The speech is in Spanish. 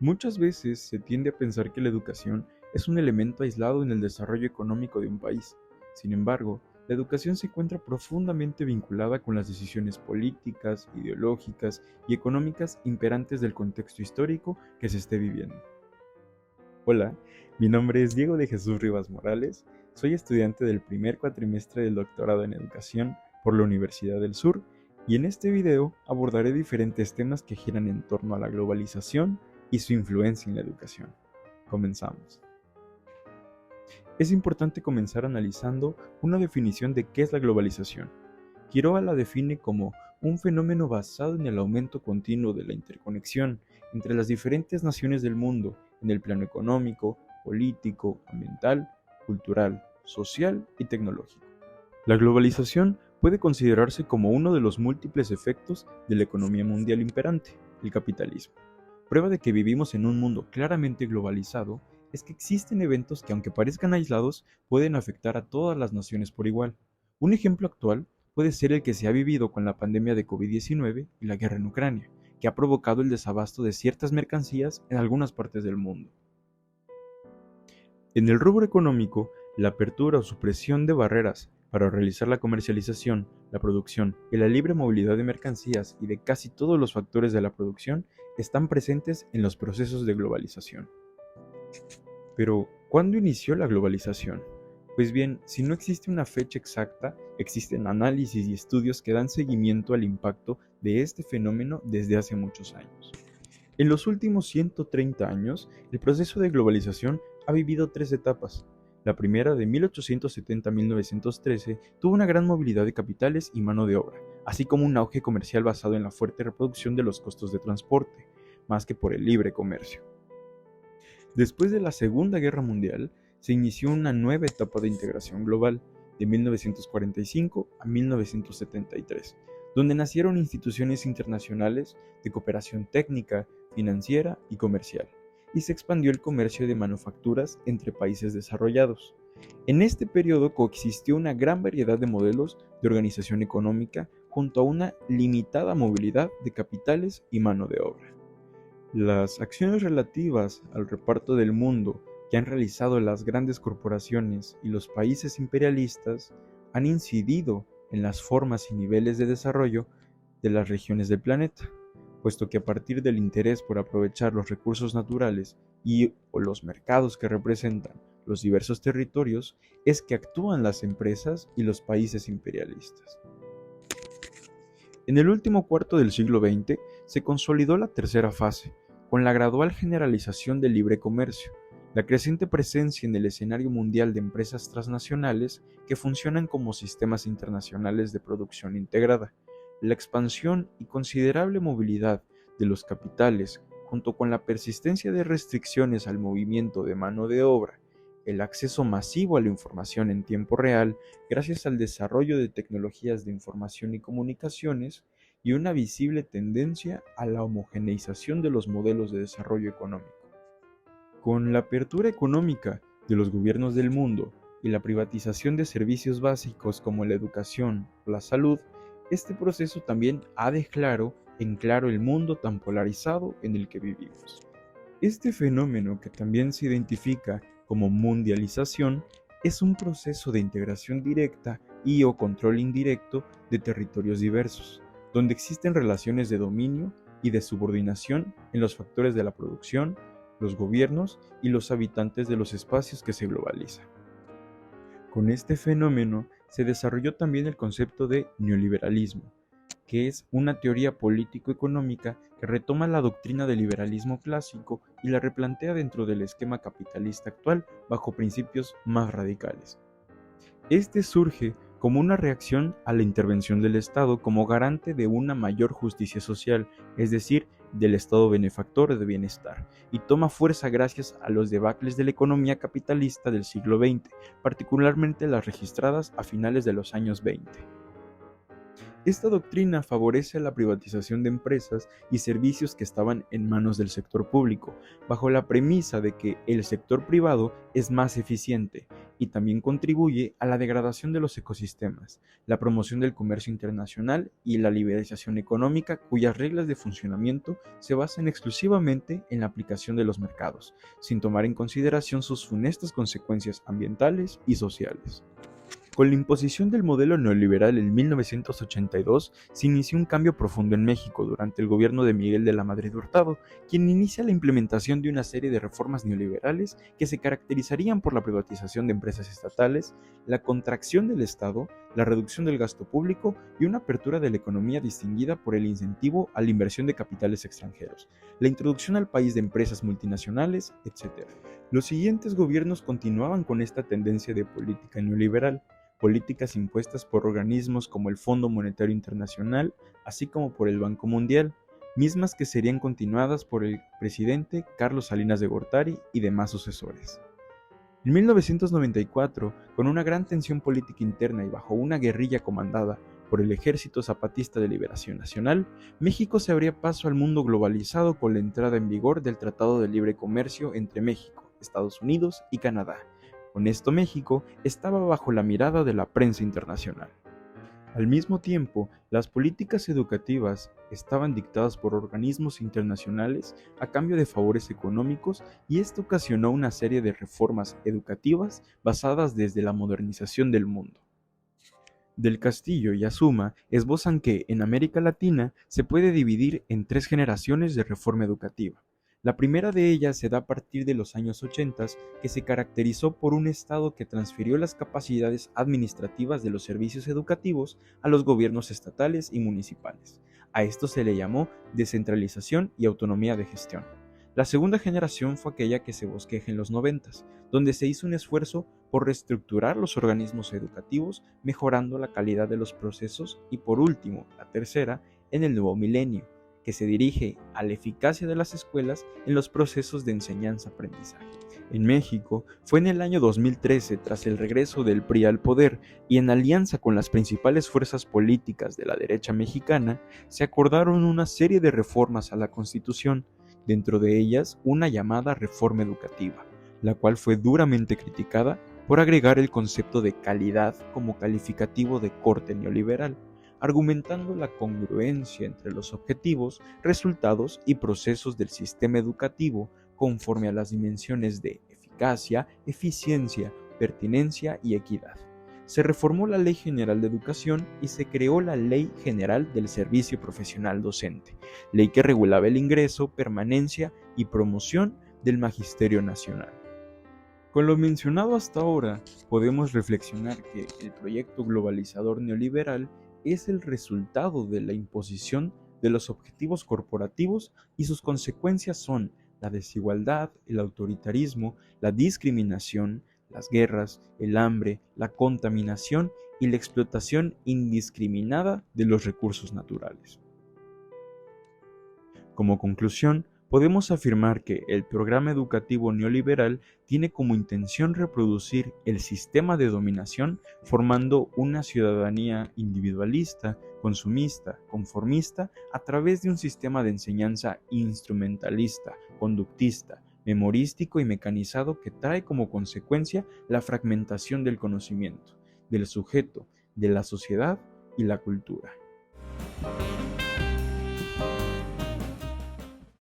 Muchas veces se tiende a pensar que la educación es un elemento aislado en el desarrollo económico de un país. Sin embargo, la educación se encuentra profundamente vinculada con las decisiones políticas, ideológicas y económicas imperantes del contexto histórico que se esté viviendo. Hola, mi nombre es Diego de Jesús Rivas Morales, soy estudiante del primer cuatrimestre del doctorado en educación por la Universidad del Sur y en este video abordaré diferentes temas que giran en torno a la globalización y su influencia en la educación. Comenzamos. Es importante comenzar analizando una definición de qué es la globalización. Quiroga la define como un fenómeno basado en el aumento continuo de la interconexión entre las diferentes naciones del mundo en el plano económico, político, ambiental, cultural, social y tecnológico. La globalización puede considerarse como uno de los múltiples efectos de la economía mundial imperante, el capitalismo. Prueba de que vivimos en un mundo claramente globalizado es que existen eventos que, aunque parezcan aislados, pueden afectar a todas las naciones por igual. Un ejemplo actual puede ser el que se ha vivido con la pandemia de COVID-19 y la guerra en Ucrania, que ha provocado el desabasto de ciertas mercancías en algunas partes del mundo. En el rubro económico, la apertura o supresión de barreras para realizar la comercialización, la producción y la libre movilidad de mercancías y de casi todos los factores de la producción están presentes en los procesos de globalización. Pero, ¿cuándo inició la globalización? Pues bien, si no existe una fecha exacta, existen análisis y estudios que dan seguimiento al impacto de este fenómeno desde hace muchos años. En los últimos 130 años, el proceso de globalización ha vivido tres etapas. La primera, de 1870 a 1913, tuvo una gran movilidad de capitales y mano de obra, así como un auge comercial basado en la fuerte reproducción de los costos de transporte, más que por el libre comercio. Después de la Segunda Guerra Mundial, se inició una nueva etapa de integración global, de 1945 a 1973, donde nacieron instituciones internacionales de cooperación técnica, financiera y comercial, y se expandió el comercio de manufacturas entre países desarrollados. En este periodo coexistió una gran variedad de modelos de organización económica junto a una limitada movilidad de capitales y mano de obra. Las acciones relativas al reparto del mundo que han realizado las grandes corporaciones y los países imperialistas han incidido en las formas y niveles de desarrollo de las regiones del planeta, puesto que a partir del interés por aprovechar los recursos naturales o los mercados que representan los diversos territorios es que actúan las empresas y los países imperialistas. En el último cuarto del siglo XX se consolidó la tercera fase, con la gradual generalización del libre comercio, la creciente presencia en el escenario mundial de empresas transnacionales que funcionan como sistemas internacionales de producción integrada, la expansión y considerable movilidad de los capitales, junto con la persistencia de restricciones al movimiento de mano de obra, el acceso masivo a la información en tiempo real gracias al desarrollo de tecnologías de información y comunicaciones, y una visible tendencia a la homogeneización de los modelos de desarrollo económico. Con la apertura económica de los gobiernos del mundo y la privatización de servicios básicos como la educación o la salud, este proceso también ha dejado en claro el mundo tan polarizado en el que vivimos. Este fenómeno, que también se identifica como mundialización, es un proceso de integración directa y o control indirecto de territorios diversos, donde existen relaciones de dominio y de subordinación en los factores de la producción, los gobiernos y los habitantes de los espacios que se globalizan. Con este fenómeno se desarrolló también el concepto de neoliberalismo, que es una teoría político-económica que retoma la doctrina del liberalismo clásico y la replantea dentro del esquema capitalista actual bajo principios más radicales. Este surge como una reacción a la intervención del Estado como garante de una mayor justicia social, es decir, del Estado benefactor de bienestar, y toma fuerza gracias a los debacles de la economía capitalista del siglo XX, particularmente las registradas a finales de los años 20. Esta doctrina favorece la privatización de empresas y servicios que estaban en manos del sector público, bajo la premisa de que el sector privado es más eficiente y también contribuye a la degradación de los ecosistemas, la promoción del comercio internacional y la liberalización económica, cuyas reglas de funcionamiento se basan exclusivamente en la aplicación de los mercados, sin tomar en consideración sus funestas consecuencias ambientales y sociales. Con la imposición del modelo neoliberal en 1982, se inició un cambio profundo en México durante el gobierno de Miguel de la Madrid Hurtado, quien inicia la implementación de una serie de reformas neoliberales que se caracterizarían por la privatización de empresas estatales, la contracción del Estado, la reducción del gasto público y una apertura de la economía distinguida por el incentivo a la inversión de capitales extranjeros, la introducción al país de empresas multinacionales, etc. Los siguientes gobiernos continuaban con esta tendencia de política neoliberal, políticas impuestas por organismos como el Fondo Monetario Internacional, así como por el Banco Mundial, mismas que serían continuadas por el presidente Carlos Salinas de Gortari y demás sucesores. En 1994, con una gran tensión política interna y bajo una guerrilla comandada por el Ejército Zapatista de Liberación Nacional, México se abría paso al mundo globalizado con la entrada en vigor del Tratado de Libre Comercio entre México, Estados Unidos y Canadá. Con esto México estaba bajo la mirada de la prensa internacional. Al mismo tiempo, las políticas educativas estaban dictadas por organismos internacionales a cambio de favores económicos y esto ocasionó una serie de reformas educativas basadas desde la modernización del mundo. Del Castillo y Azuma esbozan que en América Latina se puede dividir en 3 generaciones de reforma educativa. La primera de ellas se da a partir de los años 80, que se caracterizó por un Estado que transfirió las capacidades administrativas de los servicios educativos a los gobiernos estatales y municipales. A esto se le llamó descentralización y autonomía de gestión. La segunda generación fue aquella que se bosqueja en los 90, donde se hizo un esfuerzo por reestructurar los organismos educativos, mejorando la calidad de los procesos, y por último, la tercera, en el nuevo milenio, que se dirige a la eficacia de las escuelas en los procesos de enseñanza-aprendizaje. En México, fue en el año 2013, tras el regreso del PRI al poder y en alianza con las principales fuerzas políticas de la derecha mexicana, se acordaron una serie de reformas a la Constitución, dentro de ellas una llamada reforma educativa, la cual fue duramente criticada por agregar el concepto de calidad como calificativo de corte neoliberal, argumentando la congruencia entre los objetivos, resultados y procesos del sistema educativo conforme a las dimensiones de eficacia, eficiencia, pertinencia y equidad. Se reformó la Ley General de Educación y se creó la Ley General del Servicio Profesional Docente, ley que regulaba el ingreso, permanencia y promoción del Magisterio Nacional. Con lo mencionado hasta ahora, podemos reflexionar que el proyecto globalizador neoliberal es el resultado de la imposición de los objetivos corporativos y sus consecuencias son la desigualdad, el autoritarismo, la discriminación, las guerras, el hambre, la contaminación y la explotación indiscriminada de los recursos naturales. Como conclusión, podemos afirmar que el programa educativo neoliberal tiene como intención reproducir el sistema de dominación formando una ciudadanía individualista, consumista, conformista a través de un sistema de enseñanza instrumentalista, conductista, memorístico y mecanizado que trae como consecuencia la fragmentación del conocimiento, del sujeto, de la sociedad y la cultura.